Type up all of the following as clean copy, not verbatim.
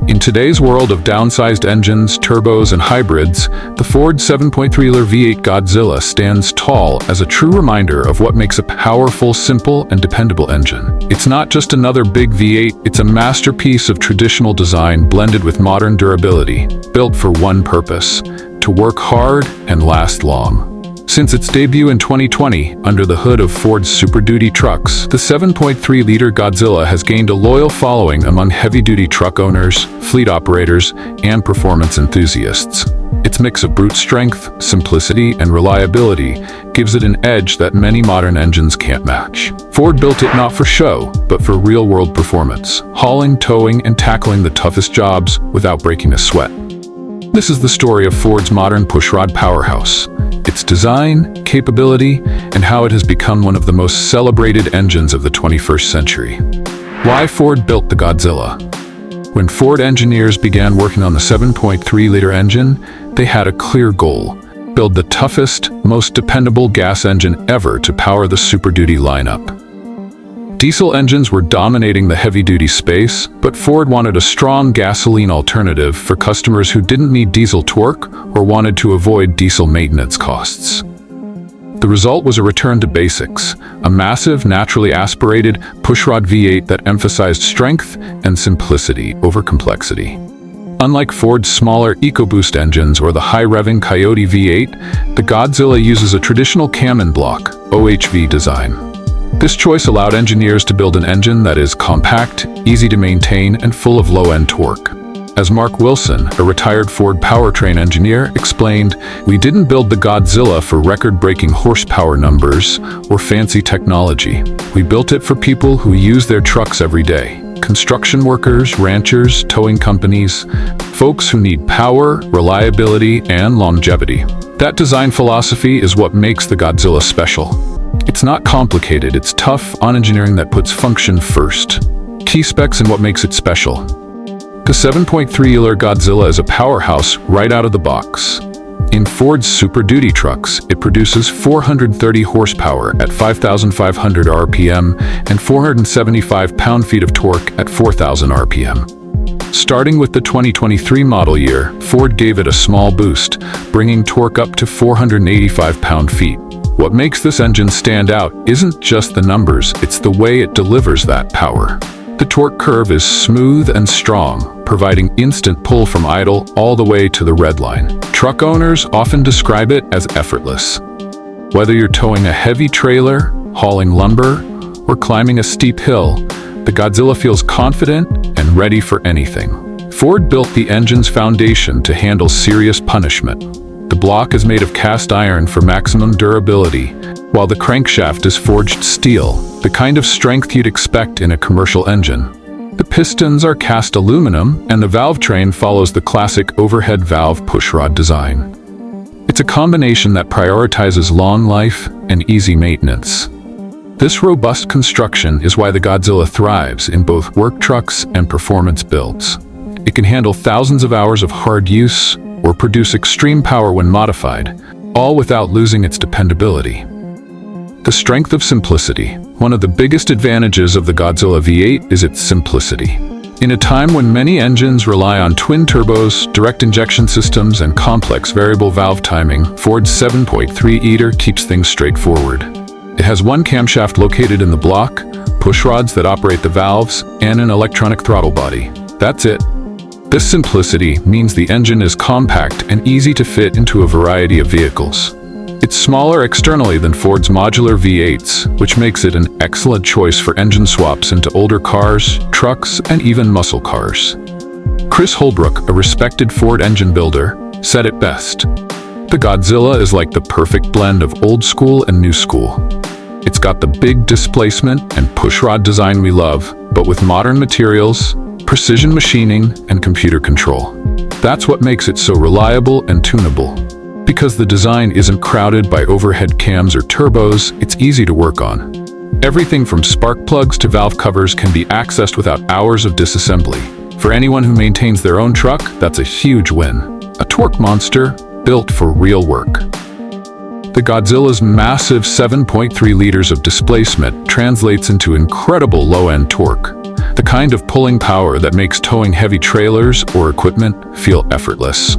In today's world of downsized engines, turbos, and hybrids, the Ford 7.3-liter V8 Godzilla stands tall as a true reminder of what makes a powerful, simple, and dependable engine. It's not just another big V8, it's a masterpiece of traditional design blended with modern durability, built for one purpose: to work hard and last long. Since its debut in 2020, under the hood of Ford's Super Duty trucks, the 7.3-liter Godzilla has gained a loyal following among heavy-duty truck owners, fleet operators, and performance enthusiasts. Its mix of brute strength, simplicity, and reliability gives it an edge that many modern engines can't match. Ford built it not for show, but for real-world performance, hauling, towing, and tackling the toughest jobs without breaking a sweat. This is the story of Ford's modern pushrod powerhouse, its design, capability, and how it has become one of the most celebrated engines of the 21st century. Why Ford built the Godzilla? When Ford engineers began working on the 7.3-liter engine, they had a clear goal: build the toughest, most dependable gas engine ever to power the Super Duty lineup. Diesel engines were dominating the heavy-duty space, but Ford wanted a strong gasoline alternative for customers who didn't need diesel torque or wanted to avoid diesel maintenance costs. The result was a return to basics, a massive, naturally aspirated pushrod V8 that emphasized strength and simplicity over complexity. Unlike Ford's smaller EcoBoost engines or the high-revving Coyote V8, the Godzilla uses a traditional cam block, OHV design. This choice allowed engineers to build an engine that is compact, easy to maintain, and full of low-end torque. As Mark Wilson, a retired Ford powertrain engineer, explained, "We didn't build the Godzilla for record-breaking horsepower numbers or fancy technology. We built it for people who use their trucks every day. Construction workers, ranchers, towing companies, folks who need power, reliability, and longevity." That design philosophy is what makes the Godzilla special. It's not complicated, it's tough on engineering that puts function first. Key specs and what makes it special. The 7.3-liter Godzilla is a powerhouse right out of the box. In Ford's Super Duty trucks, it produces 430 horsepower at 5,500 RPM and 475 pound-feet of torque at 4,000 RPM. Starting with the 2023 model year, Ford gave it a small boost, bringing torque up to 485 pound-feet. What makes this engine stand out isn't just the numbers, it's the way it delivers that power. The torque curve is smooth and strong, providing instant pull from idle all the way to the red line. Truck owners often describe it as effortless. Whether you're towing a heavy trailer, hauling lumber, or climbing a steep hill, the Godzilla feels confident and ready for anything. Ford built the engine's foundation to handle serious punishment. The block is made of cast iron for maximum durability, while the crankshaft is forged steel, the kind of strength you'd expect in a commercial engine. The pistons are cast aluminum, and the valve train follows the classic overhead valve pushrod design. It's a combination that prioritizes long life and easy maintenance. This robust construction is why the Godzilla thrives in both work trucks and performance builds. It can handle thousands of hours of hard use or produce extreme power when modified, all without losing its dependability. The strength of simplicity. One of the biggest advantages of the Godzilla V8 is its simplicity. In a time when many engines rely on twin turbos, direct injection systems, and complex variable valve timing, Ford's 7.3-liter keeps things straightforward. It has one camshaft located in the block, pushrods that operate the valves, and an electronic throttle body. That's it. This simplicity means the engine is compact and easy to fit into a variety of vehicles. It's smaller externally than Ford's modular V8s, which makes it an excellent choice for engine swaps into older cars, trucks, and even muscle cars. Chris Holbrook, a respected Ford engine builder, said it best: "The Godzilla is like the perfect blend of old school and new school. It's got the big displacement and pushrod design we love, but with modern materials, precision machining, and computer control. That's what makes it so reliable and tunable. Because the design isn't crowded by overhead cams or turbos, it's easy to work on. Everything from spark plugs to valve covers can be accessed without hours of disassembly. For anyone who maintains their own truck, that's a huge win. A torque monster built for real work." The Godzilla's massive 7.3 liters of displacement translates into incredible low-end torque, the kind of pulling power that makes towing heavy trailers or equipment feel effortless.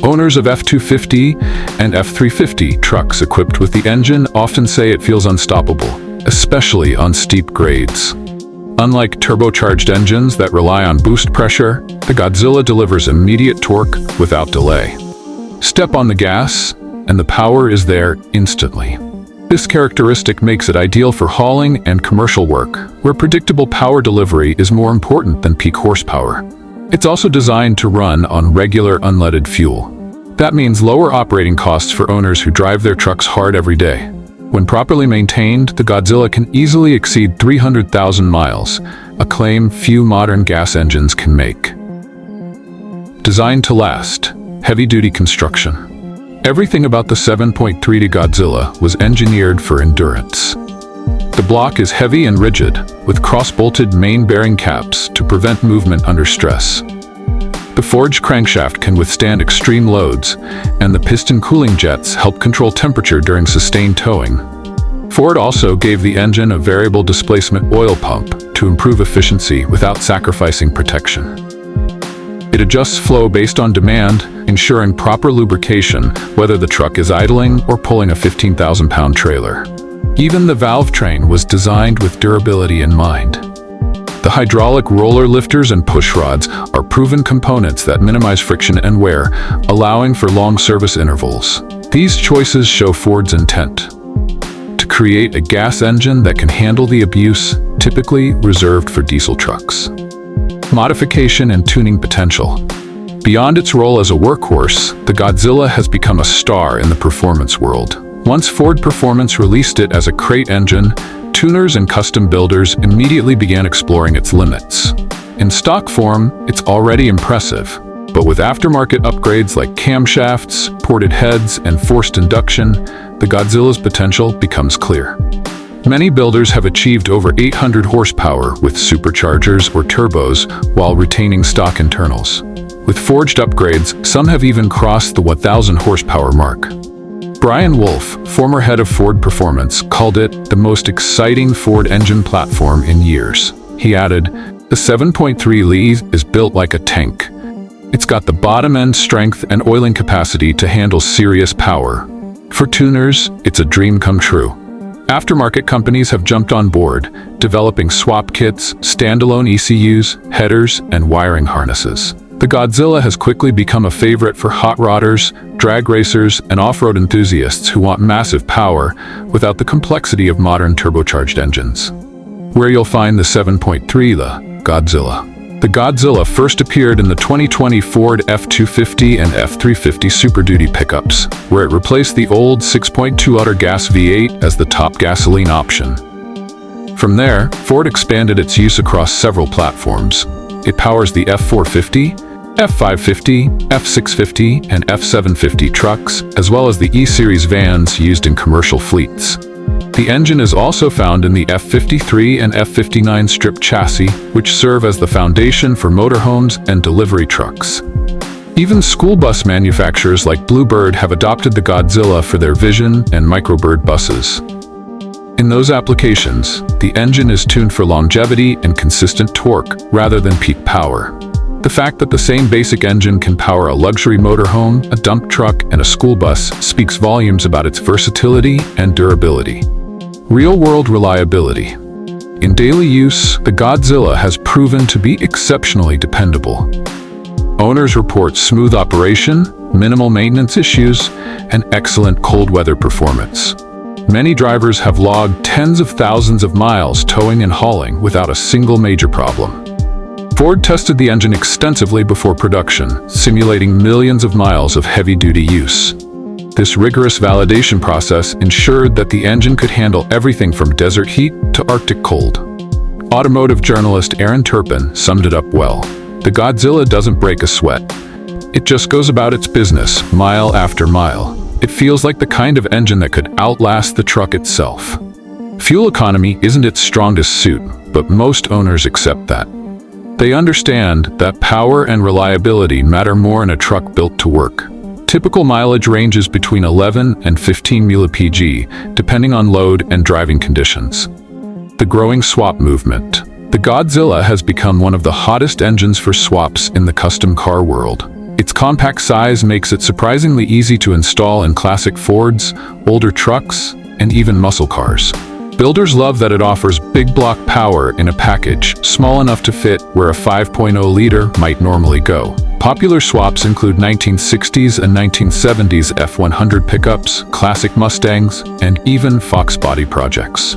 Owners of F250 and F350 trucks equipped with the engine often say it feels unstoppable, especially on steep grades. Unlike turbocharged engines that rely on boost pressure, the Godzilla delivers immediate torque without delay. Step on the gas, and the power is there instantly. This characteristic makes it ideal for hauling and commercial work, where predictable power delivery is more important than peak horsepower. It's also designed to run on regular unleaded fuel. That means lower operating costs for owners who drive their trucks hard every day. When properly maintained, the Godzilla can easily exceed 300,000 miles, a claim few modern gas engines can make. Designed to last, heavy-duty construction. Everything about the 7.3D Godzilla was engineered for endurance. The block is heavy and rigid, with cross-bolted main bearing caps to prevent movement under stress. The forged crankshaft can withstand extreme loads, and the piston cooling jets help control temperature during sustained towing. Ford also gave the engine a variable displacement oil pump to improve efficiency without sacrificing protection. It adjusts flow based on demand, ensuring proper lubrication whether the truck is idling or pulling a 15,000-pound trailer. Even the valve train was designed with durability in mind. The hydraulic roller lifters and pushrods are proven components that minimize friction and wear, allowing for long service intervals. These choices show Ford's intent to create a gas engine that can handle the abuse typically reserved for diesel trucks. Modification and tuning potential. Beyond its role as a workhorse, the Godzilla has become a star in the performance world. Once Ford Performance released it as a crate engine, tuners and custom builders immediately began exploring its limits. In stock form, it's already impressive, but with aftermarket upgrades like camshafts, ported heads, and forced induction, the Godzilla's potential becomes clear. Many builders have achieved over 800 horsepower with superchargers or turbos while retaining stock internals. With forged upgrades, some have even crossed the 1,000 horsepower mark. Brian Wolf, former head of Ford Performance, called it the most exciting Ford engine platform in years. He added, "The 7.3 L is built like a tank. It's got the bottom-end strength and oiling capacity to handle serious power. For tuners, it's a dream come true." Aftermarket companies have jumped on board, developing swap kits, standalone ECUs, headers, and wiring harnesses. The Godzilla has quickly become a favorite for hot rodders, drag racers, and off-road enthusiasts who want massive power without the complexity of modern turbocharged engines. Where you'll find the 7.3 Godzilla. The Godzilla first appeared in the 2020 Ford F250 and F350 Super Duty pickups, where it replaced the old 6.2-liter gas V8 as the top gasoline option. From there, Ford expanded its use across several platforms. It powers the F450, F550, F650, and F750 trucks, as well as the E-Series vans used in commercial fleets. The engine is also found in the F53 and F59 strip chassis, which serve as the foundation for motorhomes and delivery trucks. Even school bus manufacturers like Bluebird have adopted the Godzilla for their Vision and Microbird buses. In those applications, the engine is tuned for longevity and consistent torque rather than peak power. The fact that the same basic engine can power a luxury motorhome, a dump truck, and a school bus speaks volumes about its versatility and durability. Real-world reliability. In daily use, the Godzilla has proven to be exceptionally dependable. Owners report smooth operation, minimal maintenance issues, and excellent cold weather performance. Many drivers have logged tens of thousands of miles towing and hauling without a single major problem. Ford tested the engine extensively before production, simulating millions of miles of heavy-duty use. This rigorous validation process ensured that the engine could handle everything from desert heat to Arctic cold. Automotive journalist Aaron Turpin summed it up well. The Godzilla doesn't break a sweat. It just goes about its business, mile after mile. It feels like the kind of engine that could outlast the truck itself. Fuel economy isn't its strongest suit, but most owners accept that. They understand that power and reliability matter more in a truck built to work. Typical mileage ranges between 11 and 15 mpg, depending on load and driving conditions. The growing swap movement. The Godzilla has become one of the hottest engines for swaps in the custom car world. Its compact size makes it surprisingly easy to install in classic Fords, older trucks, and even muscle cars. Builders love that it offers big block power in a package, small enough to fit where a 5.0-liter might normally go. Popular swaps include 1960s and 1970s F-100 pickups, classic Mustangs, and even Fox body projects.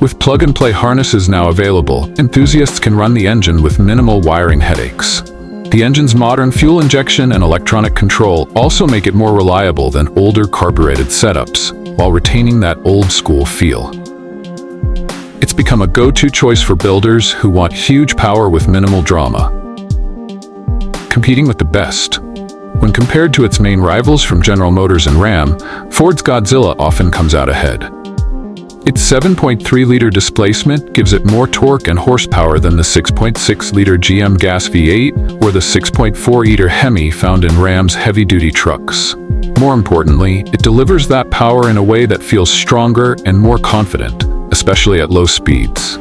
With plug-and-play harnesses now available, enthusiasts can run the engine with minimal wiring headaches. The engine's modern fuel injection and electronic control also make it more reliable than older carbureted setups, while retaining that old-school feel. It's become a go-to choice for builders who want huge power with minimal drama. Competing with the best. When compared to its main rivals from General Motors and Ram, Ford's Godzilla often comes out ahead. Its 7.3-liter displacement gives it more torque and horsepower than the 6.6-liter GM gas V8 or the 6.4-liter Hemi found in Ram's heavy-duty trucks. More importantly, it delivers that power in a way that feels stronger and more confident, especially at low speeds.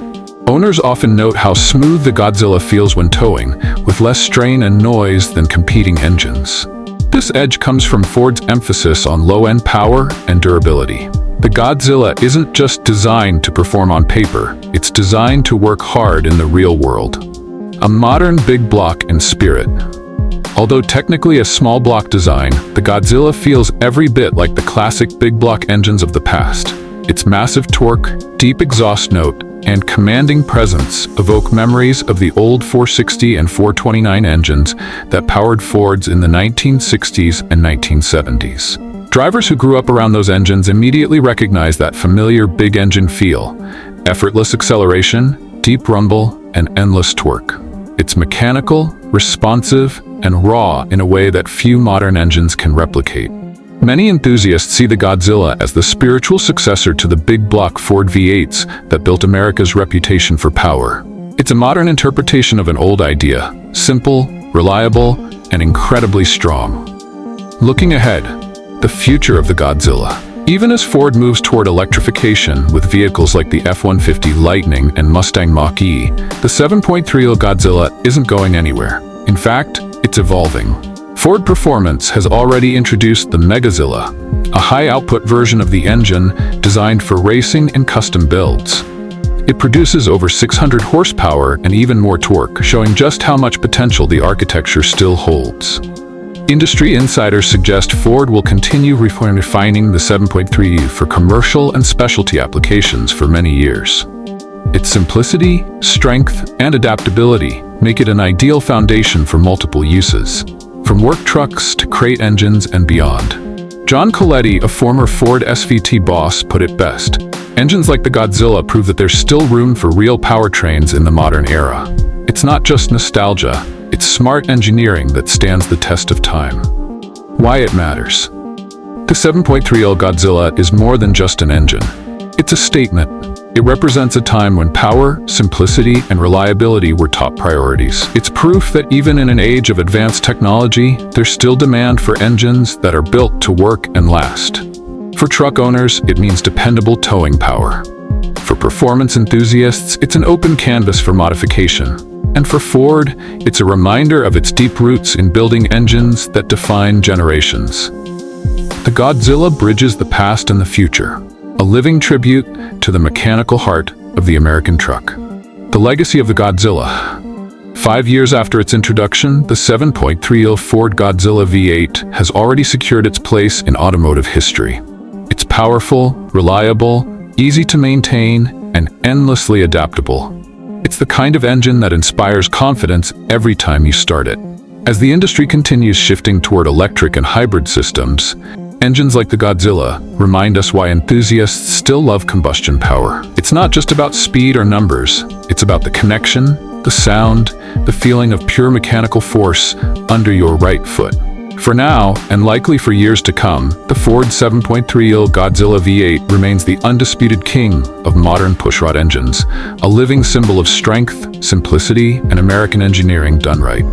Owners often note how smooth the Godzilla feels when towing, with less strain and noise than competing engines. This edge comes from Ford's emphasis on low-end power and durability. The Godzilla isn't just designed to perform on paper, it's designed to work hard in the real world. A modern big block in spirit. Although technically a small block design, the Godzilla feels every bit like the classic big block engines of the past. Its massive torque, deep exhaust note, and commanding presence evoke memories of the old 460 and 429 engines that powered Fords in the 1960s and 1970s. Drivers who grew up around those engines immediately recognize that familiar big engine feel: effortless acceleration, deep rumble, and endless torque. It's mechanical, responsive, and raw in a way that few modern engines can replicate. Many enthusiasts see the Godzilla as the spiritual successor to the big block Ford V8s that built America's reputation for power. It's a modern interpretation of an old idea: simple, reliable, and incredibly strong. Looking ahead, the future of the Godzilla. Even as Ford moves toward electrification with vehicles like the F-150 Lightning and Mustang Mach-E, the 7.3-liter Godzilla isn't going anywhere. In fact, it's evolving. Ford Performance has already introduced the Megazilla, a high-output version of the engine designed for racing and custom builds. It produces over 600 horsepower and even more torque, showing just how much potential the architecture still holds. Industry insiders suggest Ford will continue refining the 7.3 for commercial and specialty applications for many years. Its simplicity, strength, and adaptability make it an ideal foundation for multiple uses, from work trucks to crate engines and beyond. John Coletti, a former Ford SVT boss, put it best: engines like the Godzilla prove that there's still room for real powertrains in the modern era. It's not just nostalgia, it's smart engineering that stands the test of time. Why it matters. The 7.3L Godzilla is more than just an engine. It's a statement. It represents a time when power, simplicity, and reliability were top priorities. It's proof that even in an age of advanced technology, there's still demand for engines that are built to work and last. For truck owners, it means dependable towing power. For performance enthusiasts, it's an open canvas for modification. And for Ford, it's a reminder of its deep roots in building engines that define generations. The Godzilla bridges the past and the future, a living tribute to the mechanical heart of the American truck. The legacy of the Godzilla. 5 years after its introduction, the 7.3L Ford Godzilla V8 has already secured its place in automotive history. It's powerful, reliable, easy to maintain, and endlessly adaptable. It's the kind of engine that inspires confidence every time you start it. As the industry continues shifting toward electric and hybrid systems, engines like the Godzilla remind us why enthusiasts still love combustion power. It's not just about speed or numbers, it's about the connection, the sound, the feeling of pure mechanical force under your right foot. For now, and likely for years to come, the Ford 7.3L Godzilla V8 remains the undisputed king of modern pushrod engines, a living symbol of strength, simplicity, and American engineering done right.